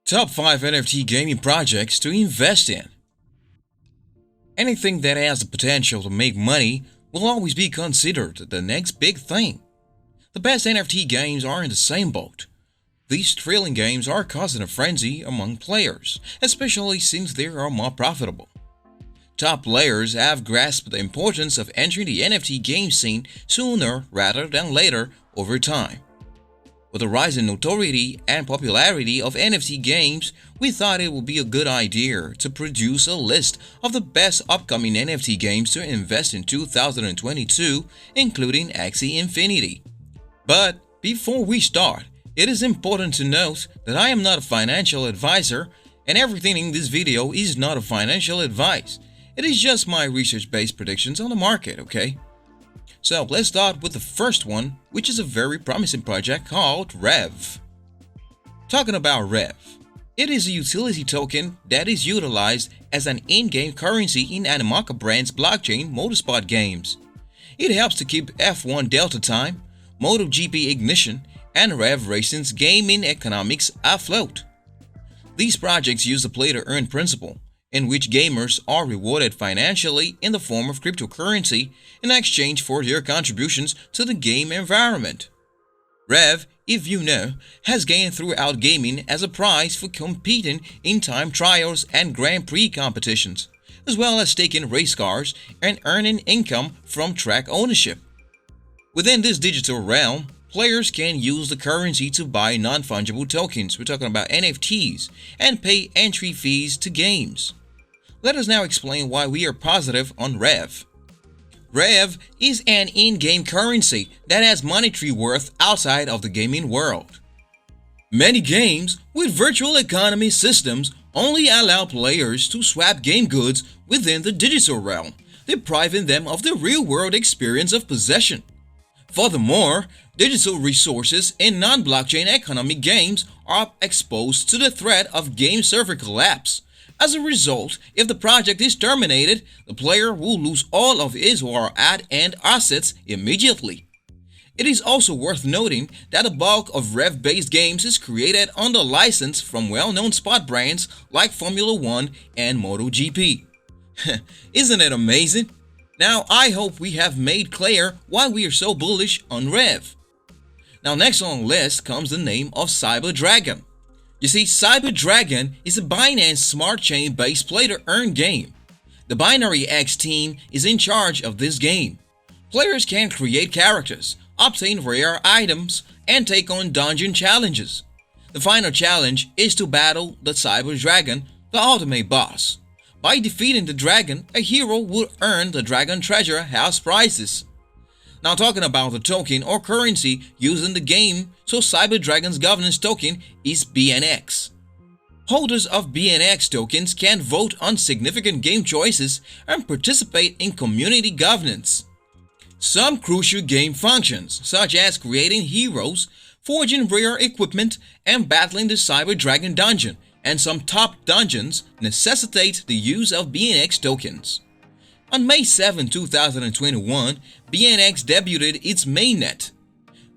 Top 5 NFT gaming projects to invest in. Anything that has the potential to make money will always be considered the next big thing. The best NFT games are in the same boat. These thrilling games are causing a frenzy among players, especially since they are more profitable. Top players have grasped the importance of entering the NFT game scene sooner rather than later over time. With the rise in notoriety and popularity of NFT games, we thought it would be a good idea to produce a list of the best upcoming NFT games to invest in 2022, including Axie Infinity. But before we start, it is important to note that I am not a financial advisor, and everything in this video is not a financial advice. It is just my research-based predictions on the market, okay? So let's start with the first one, which is a very promising project called REVV. Talking about REVV, it is a utility token that is utilized as an in-game currency in Animoca brand's blockchain motorsport games. It helps to keep F1 Delta Time, MotoGP Ignition, and REV Racing's gaming economics afloat. These projects use the play-to-earn principle, in which gamers are rewarded financially in the form of cryptocurrency in exchange for their contributions to the game environment. REVV, if you know, has gained throughout gaming as a prize for competing in time trials and Grand Prix competitions, as well as taking race cars and earning income from track ownership. Within this digital realm, players can use the currency to buy non-fungible tokens, we're talking about NFTs, and pay entry fees to games. Let us now explain why we are positive on REVV. REVV is an in-game currency that has monetary worth outside of the gaming world. Many games with virtual economy systems only allow players to swap game goods within the digital realm, depriving them of the real-world experience of possession. Furthermore, digital resources in non-blockchain economic games are exposed to the threat of game server collapse. As a result, if the project is terminated, the player will lose all of his or her ad-end assets immediately. It is also worth noting that the bulk of REVV-based games is created under license from well-known sport brands like Formula 1 and MotoGP. Isn't it amazing? Now, I hope we have made clear why we are so bullish on REVV. Now, next on the list comes the name of Cyber Dragon. You see, Cyber Dragon is a Binance Smart Chain-based play-to-earn game. The Binary X team is in charge of this game. Players can create characters, obtain rare items, and take on dungeon challenges. The final challenge is to battle the Cyber Dragon, the ultimate boss. By defeating the dragon, a hero will earn the Dragon Treasure House prizes. Now talking about the token or currency used in the game, so Cyber Dragon's governance token is BNX. Holders of BNX tokens can vote on significant game choices and participate in community governance. Some crucial game functions, such as creating heroes, forging rare equipment, and battling the Cyber Dragon dungeon, and some top dungeons necessitate the use of BNX tokens. On May 7, 2021, BNX debuted its mainnet.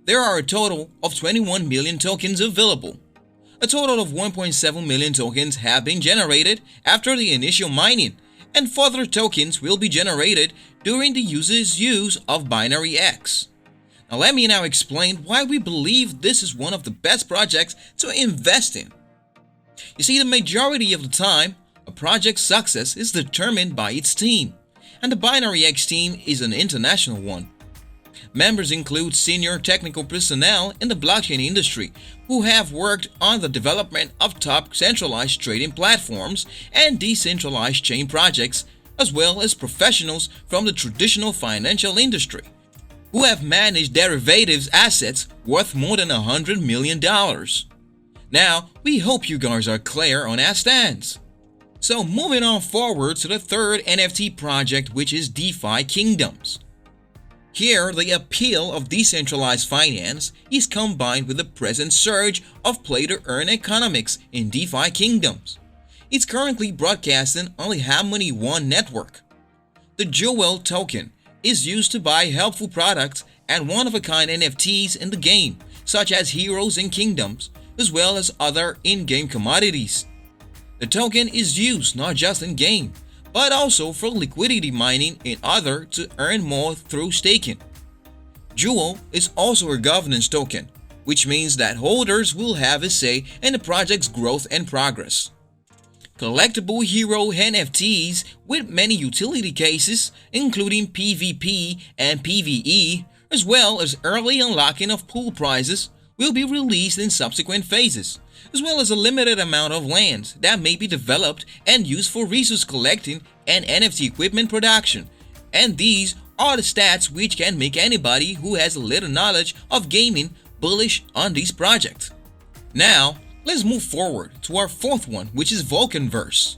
There are a total of 21 million tokens available. A total of 1.7 million tokens have been generated after the initial mining, and further tokens will be generated during the user's use of Binary X. Now let me now explain why we believe this is one of the best projects to invest in. You see, the majority of the time, a project's success is determined by its team, and the Binary X team is an international one. Members include senior technical personnel in the blockchain industry who have worked on the development of top centralized trading platforms and decentralized chain projects, as well as professionals from the traditional financial industry who have managed derivatives assets worth more than $100 million. Now, we hope you guys are clear on our stance. So moving on forward to the third NFT project, which is DeFi Kingdoms. Here, the appeal of decentralized finance is combined with the present surge of play-to-earn economics in DeFi Kingdoms. It's currently broadcasting on the Harmony One network. The Jewel token is used to buy helpful products and one-of-a-kind NFTs in the game, such as Heroes and Kingdoms, as well as other in-game commodities. The token is used not just in-game, but also for liquidity mining in order to earn more through staking. Jewel is also a governance token, which means that holders will have a say in the project's growth and progress. Collectible hero NFTs with many utility cases, including PvP and PvE, as well as early unlocking of pool prizes, will be released in subsequent phases, as well as a limited amount of lands that may be developed and used for resource collecting and NFT equipment production. And these are the stats which can make anybody who has a little knowledge of gaming bullish on these projects. Now, let's move forward to our fourth one, which is Vulcanverse.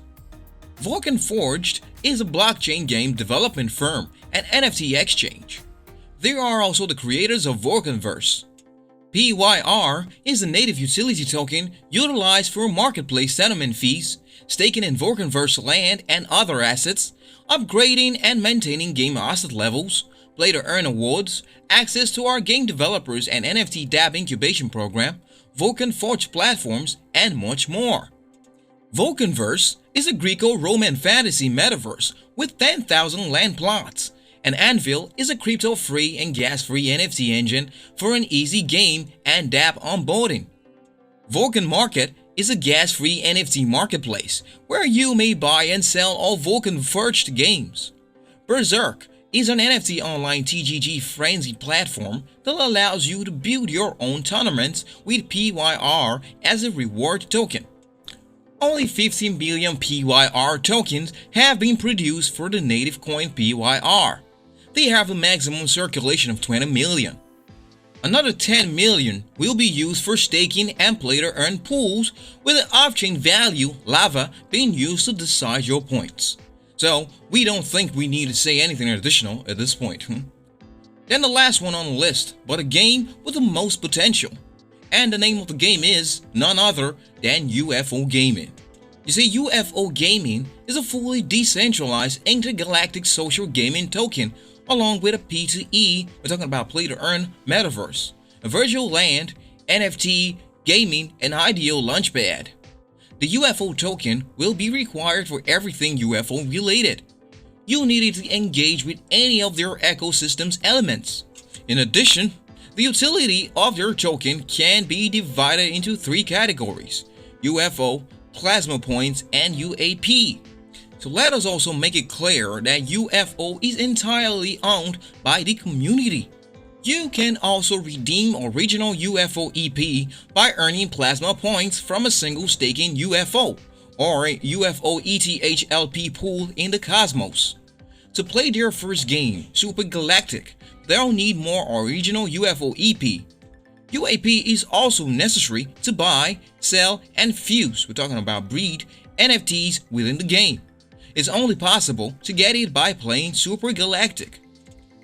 Vulcanforged is a blockchain game development firm and NFT exchange. They are also the creators of Vulcanverse. PYR is a native utility token utilized for marketplace settlement fees, staking in Vulcanverse land and other assets, upgrading and maintaining game asset levels, play-to-earn awards, access to our game developers and NFT dApp incubation program, Vulcanforged platforms, and much more. Vulcanverse is a Greco-Roman fantasy metaverse with 10,000 land plots. And Anvil is a crypto-free and gas-free NFT engine for an easy game and dApp onboarding. Vulcan Market is a gas-free NFT marketplace where you may buy and sell all Vulcanforged games. Berserk is an NFT online TGG frenzy platform that allows you to build your own tournaments with PYR as a reward token. Only 15 billion PYR tokens have been produced for the native coin PYR. They have a maximum circulation of 20 million. Another 10 million will be used for staking and play-to-earn pools, with the off-chain value, lava, being used to decide your points. So, we don't think we need to say anything additional at this point. Then the last one on the list, but a game with the most potential. And the name of the game is none other than UFO Gaming. You see, UFO Gaming is a fully decentralized intergalactic social gaming token along with a P2E, we're talking about play-to-earn metaverse, a virtual land, NFT, gaming, and ideal launchpad. The UFO token will be required for everything UFO related. You needed to engage with any of their ecosystem's elements. In addition, the utility of their token can be divided into three categories: UFO, plasma points, and UAP. So let us also make it clear that UFO is entirely owned by the community. You can also redeem original UFO EP by earning plasma points from a single staking UFO or a UFO ETHLP pool in the cosmos. To play their first game, Super Galactic, they'll need more original UFO EP. UAP is also necessary to buy, sell, and fuse, we're talking about breed, NFTs within the game. It's only possible to get it by playing Super Galactic.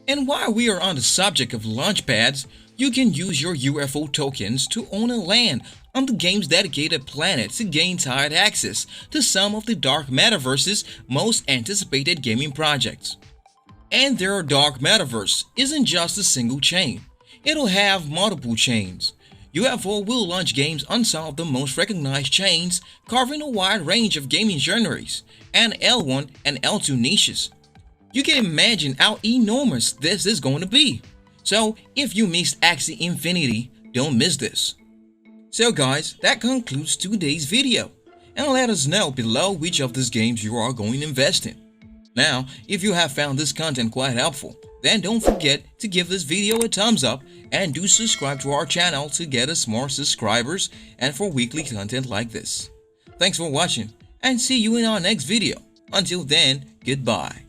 And while we are on the subject of launchpads, you can use your UFO tokens to own a land on the game's dedicated planet to gain tied access to some of the Dark Metaverse's most anticipated gaming projects. And their Dark Metaverse isn't just a single chain. It'll have multiple chains. UFO will launch games on some of the most recognized chains, covering a wide range of gaming genres and L1 and L2 niches. You can imagine how enormous this is going to be. So if you missed Axie Infinity, don't miss this. So guys, that concludes today's video. And let us know below which of these games you are going to invest in. Now, if you have found this content quite helpful, then don't forget to give this video a thumbs up and do subscribe to our channel to get us more subscribers and for weekly content like this. Thanks for watching and see you in our next video. Until then, goodbye.